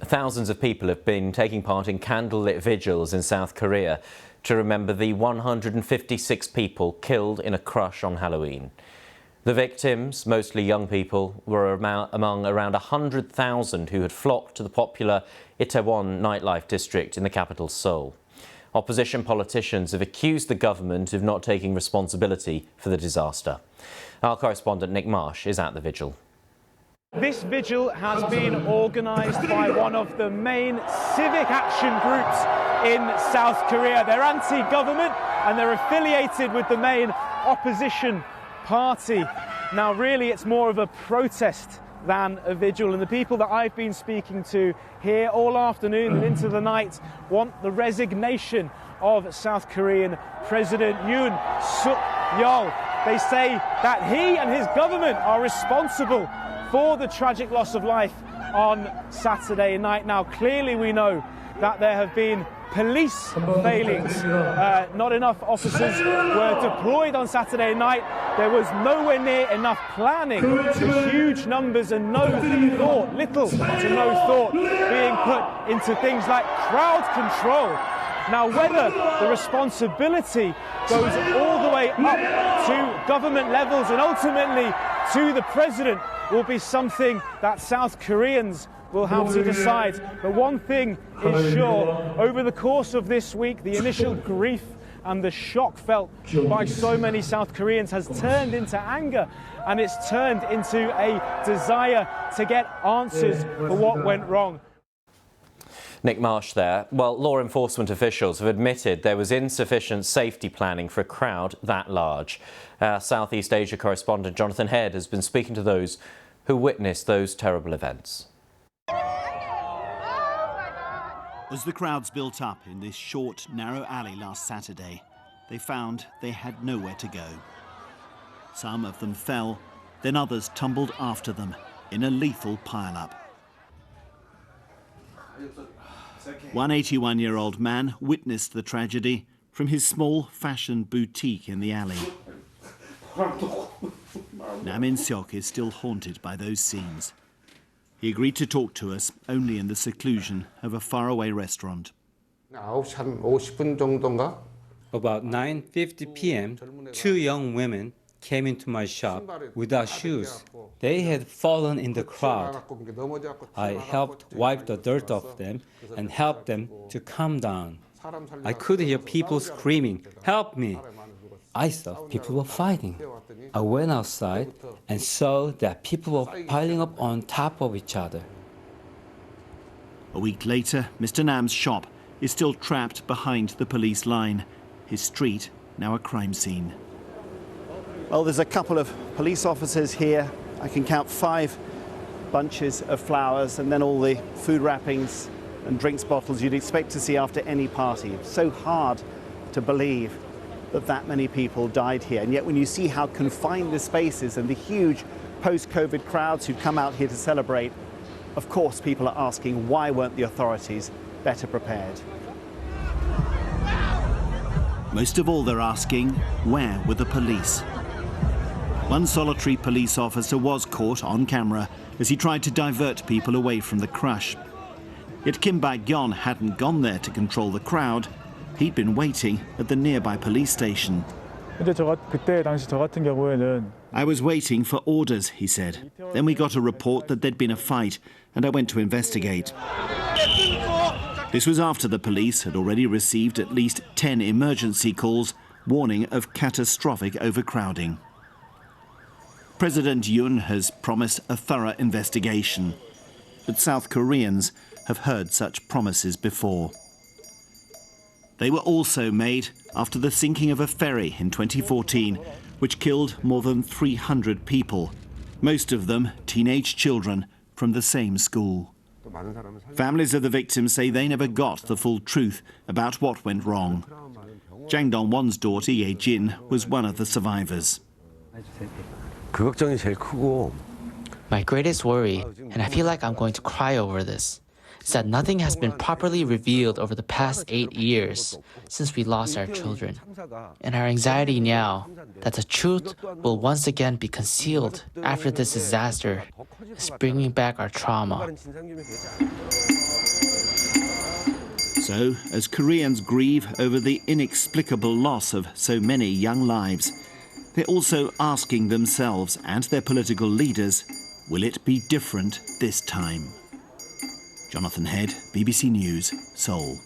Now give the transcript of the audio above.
Thousands of people have been taking part in candlelit vigils in South Korea to remember the 156 people killed in a crush on Halloween. The victims, mostly young people, were among around 100,000 who had flocked to the popular Itaewon nightlife district in the capital, Seoul. Opposition politicians have accused the government of not taking responsibility for the disaster. Our correspondent Nick Marsh is at the vigil. This vigil has been organised by one of the main civic action groups in South Korea. They're anti-government and they're affiliated with the main opposition party. Now really it's more of a protest than a vigil, and the people that I've been speaking to here all afternoon and into the night want the resignation of South Korean President Yoon Suk-yeol. They say that he and his government are responsible for the tragic loss of life on Saturday night. Now clearly we know that there have been police failings. Not enough officers were deployed on Saturday night. There was nowhere near enough planning. The huge numbers and little to no thought being put into things like crowd control. Now whether the responsibility goes all the way up to government levels and ultimately to the president will be something that South Koreans will have to decide. But one thing is sure, over the course of this week, the initial grief and the shock felt by so many South Koreans has turned into anger, and it's turned into a desire to get answers for what went wrong. Nick Marsh there. Well, law enforcement officials have admitted there was insufficient safety planning for a crowd that large. Our Southeast Asia correspondent Jonathan Head has been speaking to those who witnessed those terrible events. As the crowds built up in this short, narrow alley last Saturday, they found they had nowhere to go. Some of them fell, then others tumbled after them in a lethal pile-up. One 81-year-old man witnessed the tragedy from his small fashion boutique in the alley. Nam In-seok is still haunted by those scenes. He agreed to talk to us only in the seclusion of a faraway restaurant. About 9:50 p.m., two young women came into my shop without shoes. They had fallen in the crowd. I helped wipe the dirt off them and helped them to calm down. I could hear people screaming, "Help me!" I thought people were fighting. I went outside and saw that people were piling up on top of each other. A week later, Mr. Nam's shop is still trapped behind the police line. His street now a crime scene. Well, there's a couple of police officers here. I can count 5 bunches of flowers and then all the food wrappings and drinks bottles you'd expect to see after any party. It's so hard to believe that many people died here. And yet when you see how confined the space is and the huge post-COVID crowds who'd come out here to celebrate, of course people are asking why weren't the authorities better prepared? Most of all they're asking, where were the police? One solitary police officer was caught on camera as he tried to divert people away from the crush. Yet Kim Baek-yeon hadn't gone there to control the crowd. He'd been waiting at the nearby police station. I was waiting for orders, he said. Then we got a report that there'd been a fight, and I went to investigate. This was after the police had already received at least 10 emergency calls warning of catastrophic overcrowding. President Yoon has promised a thorough investigation, but South Koreans have heard such promises before. They were also made after the sinking of a ferry in 2014, which killed more than 300 people, most of them teenage children from the same school. Families of the victims say they never got the full truth about what went wrong. Jang Dong-won's daughter, Ye Jin, was one of the survivors. My greatest worry, and I feel like I'm going to cry over this, is that nothing has been properly revealed over the past 8 years since we lost our children. And our anxiety now that the truth will once again be concealed after this disaster is bringing back our trauma. So, as Koreans grieve over the inexplicable loss of so many young lives, they're also asking themselves and their political leaders, will it be different this time? Jonathan Head, BBC News, Seoul.